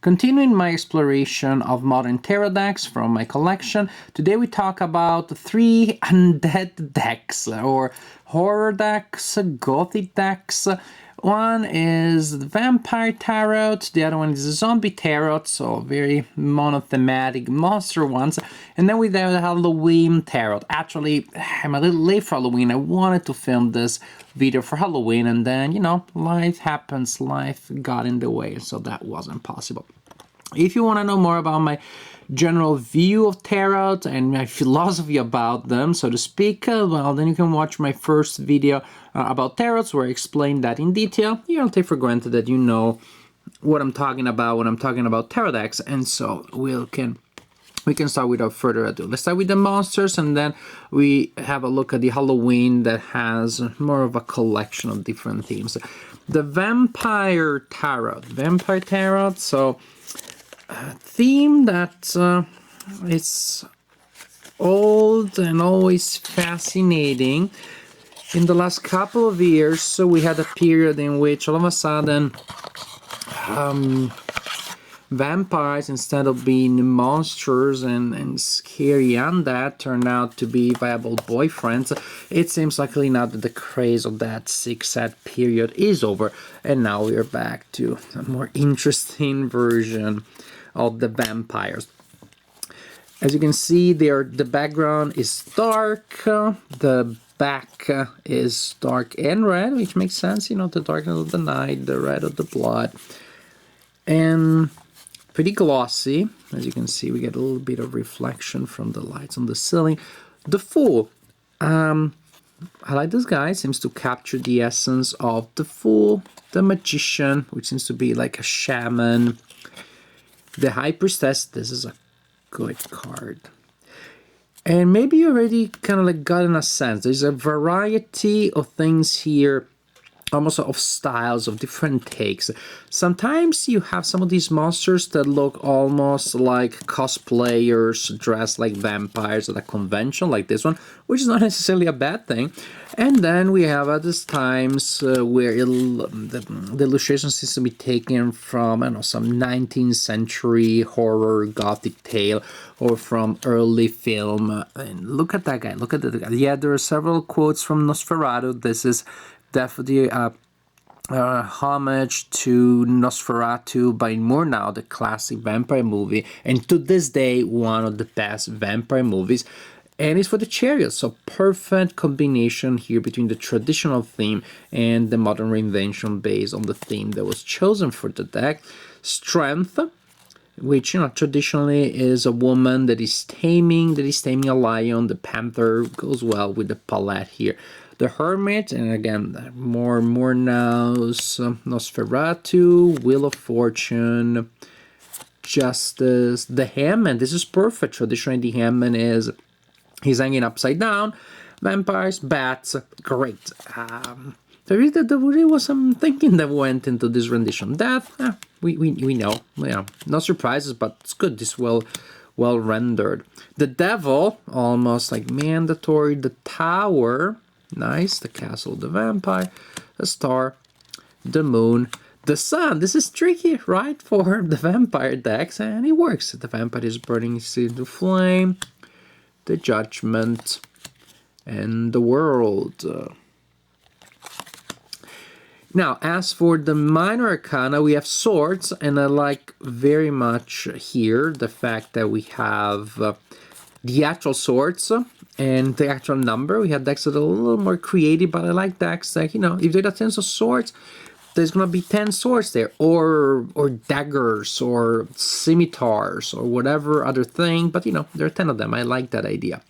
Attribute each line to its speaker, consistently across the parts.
Speaker 1: Continuing my exploration of modern tarot decks from my collection, today we talk about 3 undead decks, or horror decks, gothic decks. One is the Vampire Tarot, the other one is the Zombie Tarot, so very monothematic monster ones. And then we have the Halloween Tarot. Actually, I'm a little late for Halloween. I wanted to film this video for Halloween, and then, you know, life happens, life got in the way, so that wasn't possible. If you want to know more about my general view of tarot and my philosophy about them, so to speak, well, then you can watch my first video about tarots where I explain that in detail. You don't take for granted that you know what I'm talking about when I'm talking about tarot decks, and so we can start without further ado. Let's start with the monsters, and then we have a look at the Halloween that has more of a collection of different themes. The Vampire Tarot. Vampire Tarot, so a theme that it's old and always fascinating. In the last couple of years, so we had a period in which all of a sudden vampires, instead of being monsters and scary undead, turned out to be viable boyfriends. It seems likely now that the craze of that sad period is over, and now we are back to a more interesting version of the vampires. As you can see there, the background is dark, the back is dark and red, which makes sense, you know, the darkness of the night, the red of the blood, and pretty glossy. As you can see, we get a little bit of reflection from the lights on the ceiling. The Fool. I like this guy. Seems to capture the essence of the Fool, the Magician, which seems to be like a shaman. The High Priestess. This is a good card. And maybe you already kind of like gotten a sense. There's a variety of things here, almost of styles, of different takes. Sometimes you have some of these monsters that look almost like cosplayers dressed like vampires at a convention like this one, which is not necessarily a bad thing. And then we have other times where the illustration seems to be taken from, I don't know, some 19th century horror gothic tale, or from early film. And look at that guy, look at that guy. Yeah, there are several quotes from Nosferatu. This is definitely a homage to Nosferatu by Murnau, the classic vampire movie, and to this day one of the best vampire movies. And it's for the Chariot, so perfect combination here between the traditional theme and the modern reinvention based on the theme that was chosen for the deck. Strength, which, you know, traditionally is a woman that is taming a lion. The panther goes well with the palette here. The Hermit, and again, more Murnau's Nosferatu, Wheel of Fortune, Justice, the Hangman. This is perfect. Traditionally, the Hangman is, he's hanging upside down. Vampires, bats, great. There really was some thinking that went into this rendition. Death, we know, you know, no surprises, but it's good. This well rendered. The Devil, almost like mandatory. The Tower. Nice. The Castle of the Vampire, the Star, the Moon, the Sun. This is tricky, right, for the vampire decks, and it works. The vampire is burning into flame, the Judgment, and the World. Now, as for the minor arcana, we have Swords, and I like very much here the fact that we have the actual swords and the actual number. We have decks that are a little more creative, but I like decks that, you know, if there are 10 of swords, there's going to be 10 swords there, or daggers, or scimitars, or whatever other thing, but, you know, there are 10 of them. I like that idea.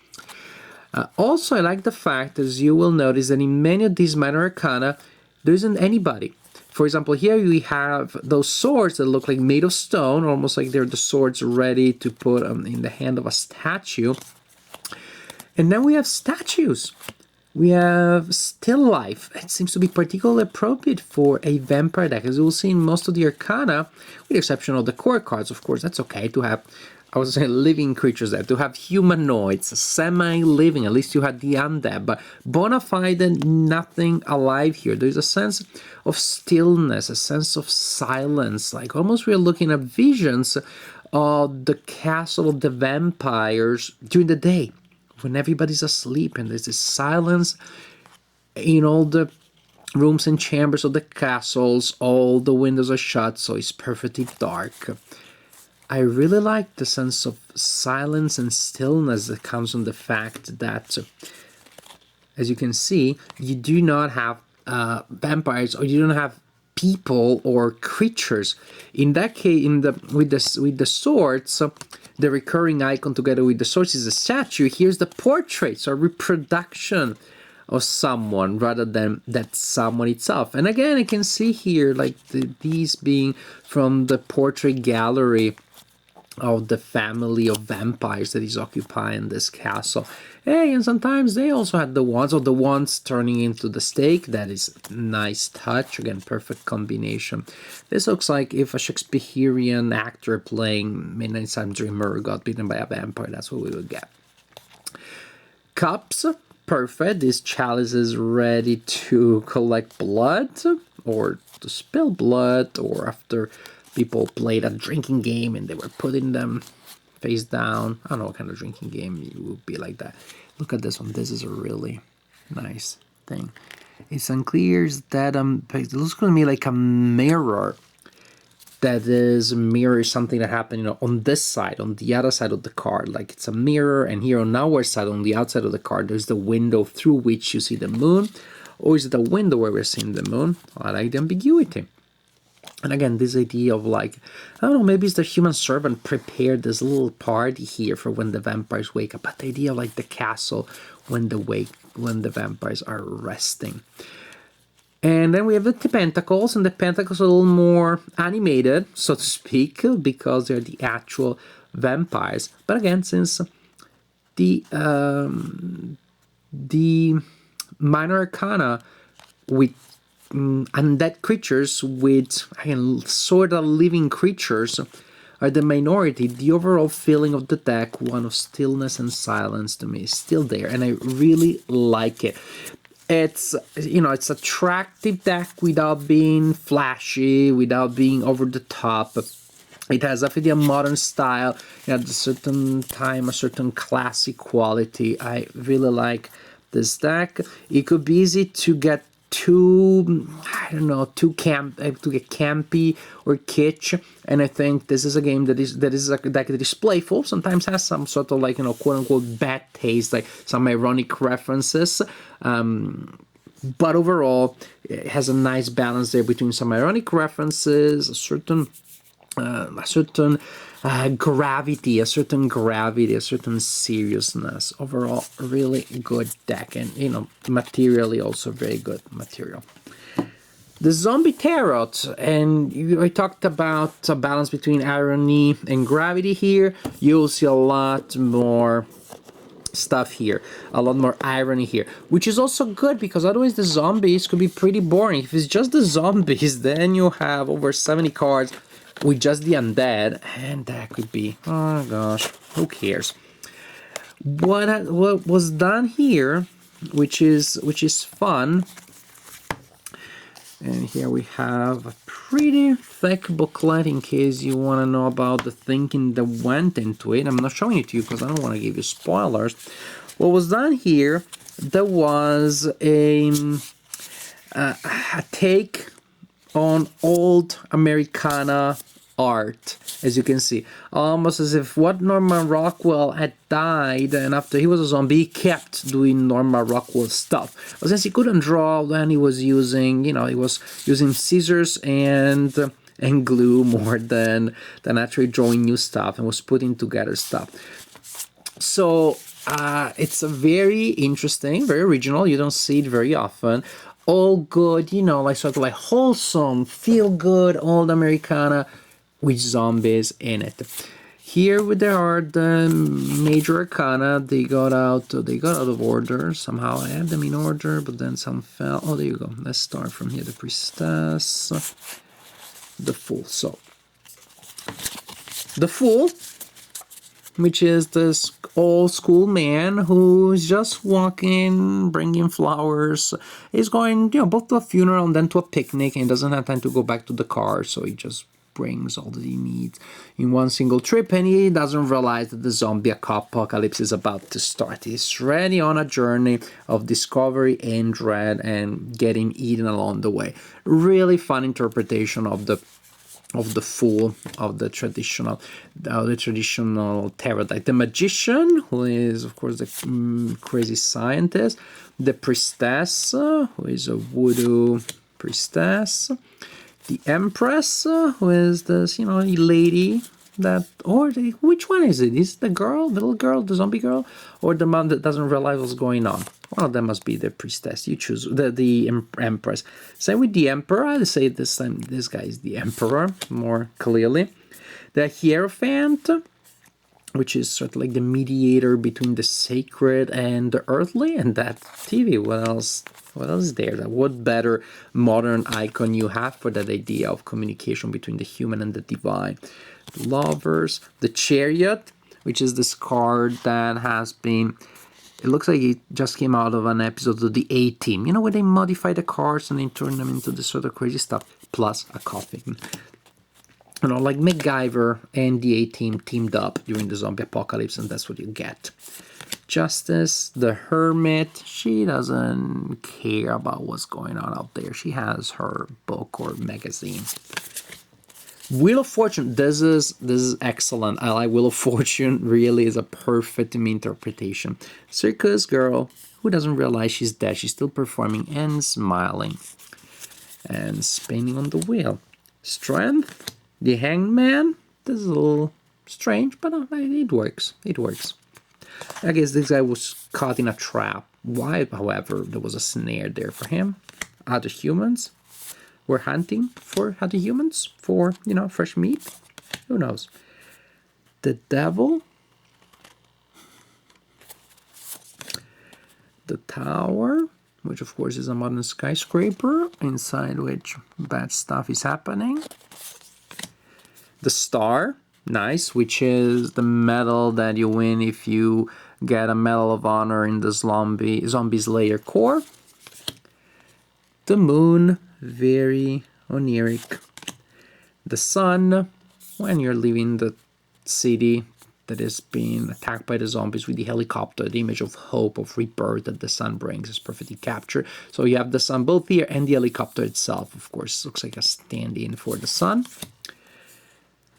Speaker 1: Also, I like the fact, as you will notice, that in many of these minor arcana, there isn't anybody. For example, here we have those swords that look like made of stone, almost like they're the swords ready to put in the hand of a statue. And then we have statues. We have Still Life. It seems to be particularly appropriate for a vampire deck, as you'll see in most of the Arcana, with the exception of the core cards, of course. That's okay to have, I was saying, living creatures there, to have humanoids, semi-living, at least you had the undead, but bona fide, nothing alive here. There's a sense of stillness, a sense of silence, like almost we're looking at visions of the castle of the vampires during the day, when everybody's asleep and there's this silence in all the rooms and chambers of the castles, all the windows are shut, so it's perfectly dark. I really like the sense of silence and stillness that comes from the fact that, as you can see, you do not have vampires, or you don't have people or creatures. In that case, with the swords, the recurring icon together with the swords is a statue. Here's the portrait, so a reproduction of someone rather than that someone itself. And again, I can see here like these being from the portrait gallery of the family of vampires that is occupying this castle. Hey, and sometimes they also had the wands turning into the stake. That is a nice touch. Again, perfect combination. This looks like if a Shakespearean actor playing Midnight Sun Dreamer got beaten by a vampire, that's what we would get. Cups, perfect. This chalice is ready to collect blood, or to spill blood, or after people played a drinking game and they were putting them face down. I don't know what kind of drinking game it would be like that. Look at this one. This is a really nice thing. It's unclear that it looks to me like a mirror. That is a mirror is something that happened, you know, on this side, on the other side of the card. Like it's a mirror, and here on our side, on the outside of the card, there's the window through which you see the moon. Or is it a window where we're seeing the moon? I like the ambiguity. And again, this idea of like, I don't know, maybe it's the human servant prepared this little party here for when the vampires wake up. But the idea of like the castle when the vampires are resting. And then we have the pentacles, and the pentacles are a little more animated, so to speak, because they're the actual vampires. But again, since the minor arcana with undead creatures with, again, sort of living creatures are the minority, the overall feeling of the deck, one of stillness and silence, to me is still there, and I really like it. It's, you know, it's attractive deck without being flashy, without being over the top. It has definitely a modern style, at a certain time, a certain classic quality. I really like this deck. It could be easy to get too campy or kitsch, and I think this is a game that is a deck that is playful, sometimes has some sort of like, you know, quote unquote bad taste, like some ironic references, but overall it has a nice balance there between some ironic references, a certain gravity, a certain seriousness. Overall, really good deck, and, you know, materially also very good material. The Zombie Tarot, and I talked about a balance between irony and gravity here. You'll see a lot more stuff here, a lot more irony here, which is also good because otherwise the zombies could be pretty boring. If it's just the zombies, then you have over 70 cards with just the undead, and that could be, oh gosh, who cares? What was done here, which is fun, and here we have a pretty thick booklet in case you want to know about the thinking that went into it. I'm not showing it to you because I don't want to give you spoilers. What was done here, there was a take on old Americana art, as you can see, almost as if what Norman Rockwell had died, and after he was a zombie, he kept doing Norman Rockwell stuff. But since he couldn't draw, then he was using, you know, he was using scissors and glue more than actually drawing new stuff, and was putting together stuff. So it's a very interesting, very original. You don't see it very often. All good, you know, like sort of like wholesome, feel good, old Americana with zombies in it. Here there are the major arcana. They got out of order. Somehow I had them in order, but then some fell. Oh, there you go. Let's start from here. The priestess, the fool. So the fool, which is this old school man who's just walking, bringing flowers. He's going, both to a funeral and then to a picnic, and he doesn't have time to go back to the car, so he just brings all that he needs in one single trip, and he doesn't realize that the zombie apocalypse is about to start. He's ready on a journey of discovery and dread and getting eaten along the way. Really fun interpretation of the fool, of the traditional tarot deck. The magician, who is of course the crazy scientist. The priestess, who is a voodoo priestess. The empress, who is this lady that, which one is it? Is it the girl, the little girl, the zombie girl, or the man that doesn't realize what's going on? One of them must be the priestess. You choose the empress. Same with the emperor. I'd say this time this guy is the emperor more clearly. The hierophant, which is sort of like the mediator between the sacred and the earthly, and that TV. What else? What else is there? What better modern icon you have for that idea of communication between the human and the divine? The lovers, the chariot, which is this card that has been. It looks like it just came out of an episode of the A-Team. Where they modify the cards and they turn them into this sort of crazy stuff, plus a coffin. Like MacGyver and the A-Team teamed up during the zombie apocalypse, and that's what you get. Justice, the hermit, she doesn't care about what's going on out there. She has her book or magazine. Wheel of Fortune, this is excellent. I like Wheel of Fortune, really is a perfect interpretation. Circus girl who doesn't realize she's dead. She's still performing and smiling and spinning on the wheel. Strength, the Hanged Man. This is a little strange, but it works. It works. I guess this guy was caught in a trap. Why, however, there was a snare there for him. Other humans were hunting for other humans for, fresh meat. Who knows? The devil. The tower, which of course is a modern skyscraper, inside which bad stuff is happening. The star. Nice, which is the medal that you win if you get a Medal of Honor in the Zombie Slayer Corps. The moon, very oniric. The sun, when you're leaving the city that is being attacked by the zombies with the helicopter, the image of hope, of rebirth that the sun brings is perfectly captured. So you have the sun both here and the helicopter itself, of course, looks like a stand-in for the sun.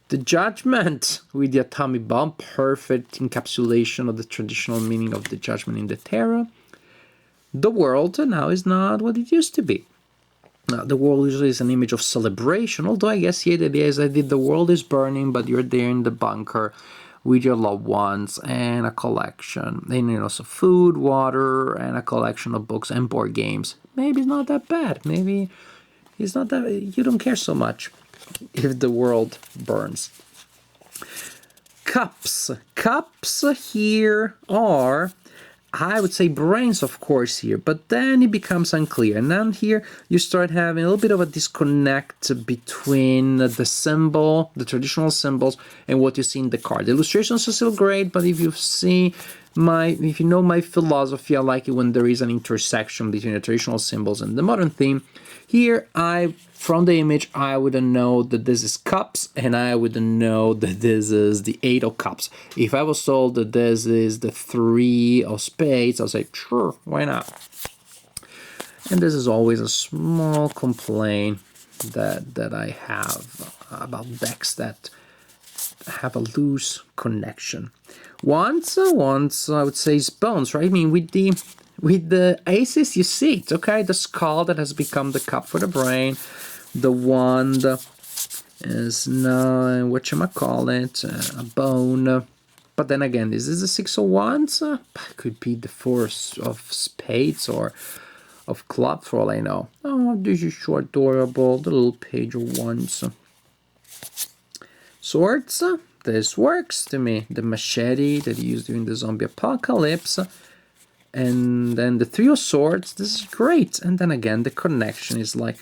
Speaker 1: The Judgment with the atomic bomb, perfect encapsulation of the traditional meaning of the judgment in the tarot. The world now is not what it used to be. The world usually is an image of celebration, although I guess here the idea is that the world is burning, but you're there in the bunker with your loved ones and a collection. And so food, water, and a collection of books and board games. Maybe it's not that bad. Maybe it's not that you don't care so much if the world burns. Cups. Cups here are, I would say, brains, of course, here, but then it becomes unclear. And then here you start having a little bit of a disconnect between the symbol, the traditional symbols, and what you see in the card. The illustrations are still great, but if you know my philosophy, I like it when there is an intersection between the traditional symbols and the modern theme. Here, from the image, I wouldn't know that this is cups, and I wouldn't know that this is the 8 of cups. If I was told that this is the 3 of spades, I'll say, sure, why not? And this is always a small complaint that I have about decks that have a loose connection. Once I would say is bones, right? I mean, with the aces, you see it, okay? The skull that has become the cup for the brain. The wand is now, a bone. But then again, this is the 6 of wands. Could be the 4 of spades or of clubs, for all I know. Oh, this is so adorable. The little page of wands. Swords. this works to me. The machete that you use during the zombie apocalypse. And then the Three of Swords, this is great. And then again, the connection is like,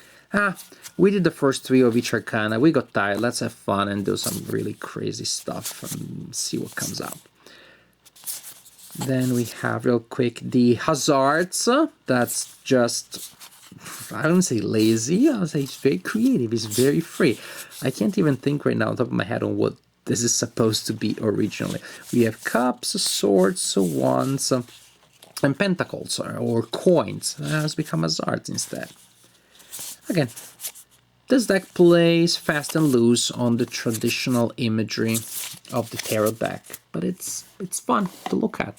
Speaker 1: we did the first 3 of each arcana. We got tired. Let's have fun and do some really crazy stuff and see what comes out. Then we have real quick the hazards. That's just, I don't say lazy. I would say it's very creative. It's very free. I can't even think right now on top of my head on what this is supposed to be originally. We have cups, swords, wands, and pentacles or coins. It has become hazards instead. Again, this deck plays fast and loose on the traditional imagery of the tarot deck, but it's fun to look at.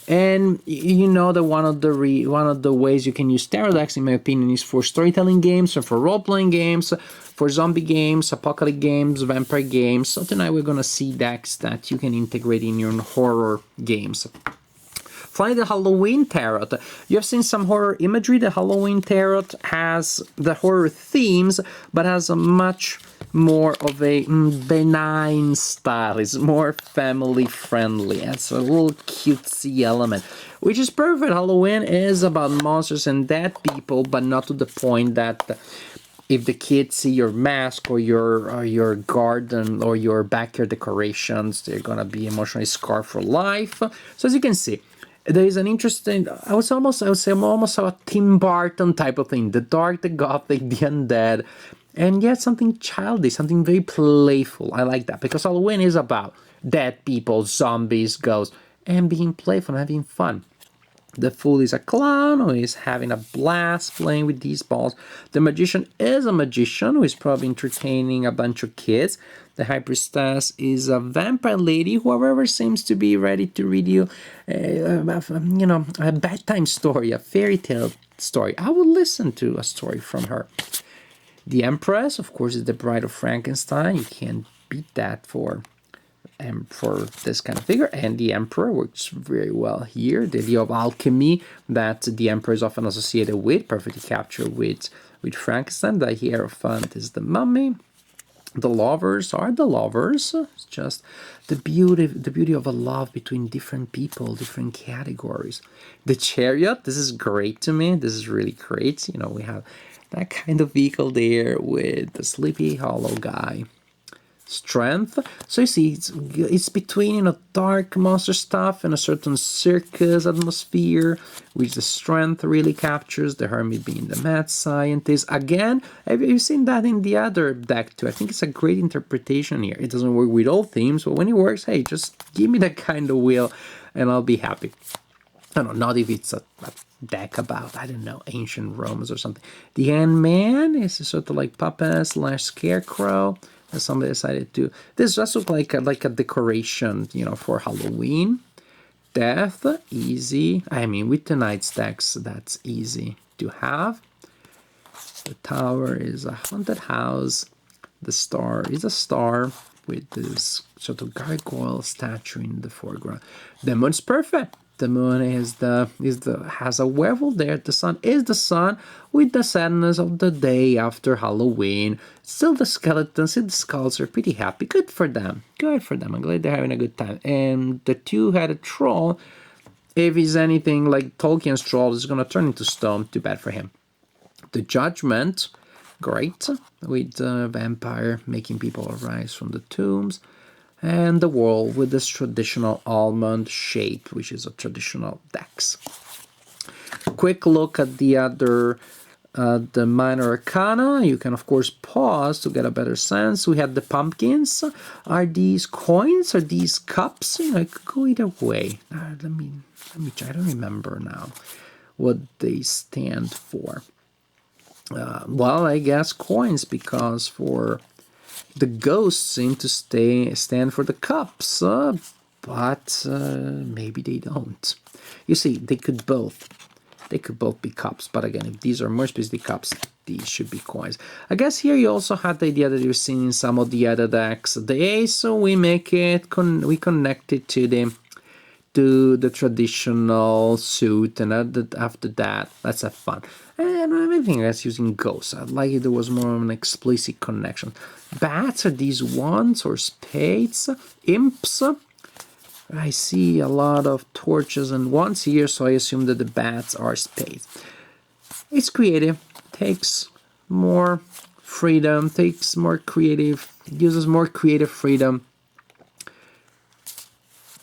Speaker 1: And you know that one of the ways you can use tarot decks, in my opinion, is for storytelling games or for role-playing games, for zombie games, apocalypse games, vampire games. So tonight we're gonna see decks that you can integrate in your horror games. Finally, the Halloween Tarot. You have seen some horror imagery. The Halloween Tarot has the horror themes, but has a much more of a benign style. It's more family-friendly. It's a little cutesy element, which is perfect. Halloween is about monsters and dead people, but not to the point that if the kids see your mask or your garden or your backyard decorations, they're gonna be emotionally scarred for life. So as you can see, there is an interesting, I would say almost a Tim Burton type of thing. The dark, the gothic, the undead, and yet something childish, something very playful. I like that, because Halloween is about dead people, zombies, ghosts, and being playful and having fun. The Fool is a clown who is having a blast playing with these balls. The Magician is a magician who is probably entertaining a bunch of kids. The High Priestess is a vampire lady who, however, seems to be ready to read you, a bedtime story, a fairy tale story. I would listen to a story from her. The Empress, of course, is the Bride of Frankenstein. You can't beat that for this kind of figure. And the Emperor works very well here. The idea of alchemy that the Emperor is often associated with, perfectly captured with Frankenstein. The Hierophant is the Mummy. The Lovers are the lovers. It's just the beauty of a love between different people, different categories. The Chariot, this is great to me. This is really great. You know, we have that kind of vehicle there with the Sleepy Hollow guy. Strength. So you see, it's between dark monster stuff and a certain circus atmosphere, which the strength really captures. The Hermit being the mad scientist. Again, have you seen that in the other deck too? I think it's a great interpretation here. It doesn't work with all themes, but when it works, hey, just give me that kind of wheel and I'll be happy. I don't know, not if it's a deck about, I don't know, ancient Romans or something. The Ant-Man is sort of like puppet / scarecrow. Somebody decided to. This just looks like a decoration, for Halloween. Death, easy. I mean, with tonight's decks, that's easy to have. The Tower is a haunted house. The Star is a star with this sort of gargoyle statue in the foreground. The Moon's perfect. The Moon has a werewolf there. The Sun is the sun with the sadness of the day after Halloween. Still the skeletons, still the skulls are pretty happy. Good for them. Good for them. I'm glad they're having a good time. And the two-headed troll, if he's anything like Tolkien's troll, is going to turn into stone. Too bad for him. The Judgment, great. With the vampire making people arise from the tombs. And the World with this traditional almond shape, which is a traditional dex. Quick look at the other, the minor arcana. You can, of course, pause to get a better sense. We had the pumpkins. Are these coins? Are these cups? It could go either way. Let me try. I don't remember now what they stand for. Well, I guess coins, because for the ghosts seem to stand for the cups, but maybe they don't. You see, they could both be cups, but again, if these are more specific cups, these should be coins. I guess here you also had the idea that you've seen in some of the other decks. The ace, so we make it, we connect it to do the traditional suit, and after that, let's have fun. And everything else using ghosts. I'd like if there was more of an explicit connection. Bats are these ones, or spades, imps. I see a lot of torches and wands here, so I assume that the bats are spades. It's creative, takes more freedom, uses more creative freedom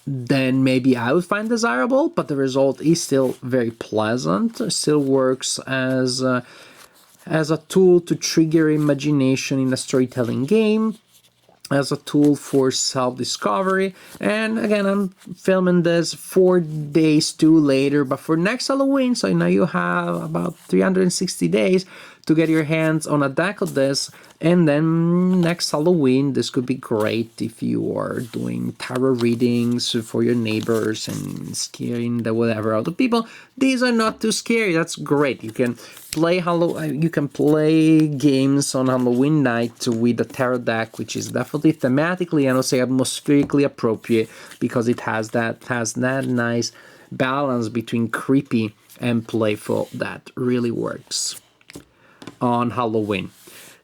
Speaker 1: than maybe I would find desirable, but the result is still very pleasant. It still works as a tool to trigger imagination in a storytelling game, as a tool for self-discovery. And again, I'm filming this 4 days too later, but for next Halloween, so now you have about 360 days to get your hands on a deck of this. And then next Halloween, this could be great if you are doing tarot readings for your neighbors and scaring the whatever out of people. These are not too scary. That's great. You can play games on Halloween night with the tarot deck, which is definitely thematically and also atmospherically appropriate, because it has that nice balance between creepy and playful that really works on Halloween.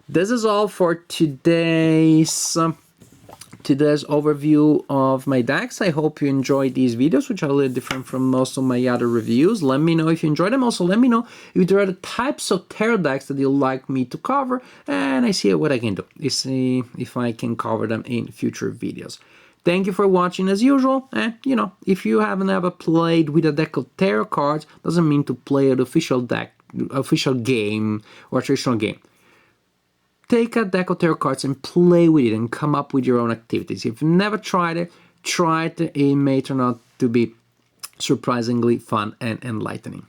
Speaker 1: This is all for today's overview of my decks. I hope you enjoyed these videos, which are a little different from most of my other reviews. Let me know if you enjoyed them. Also, let me know if there are the types of tarot decks that you'd like me to cover, and I see what I can do. I see if I can cover them in future videos. Thank you for watching as usual, and if you haven't ever played with a deck of tarot cards, doesn't mean to play an official game or a traditional game. Take a deck of tarot cards and play with it and come up with your own activities. If you've never tried it, try it. It may turn out to be surprisingly fun and enlightening.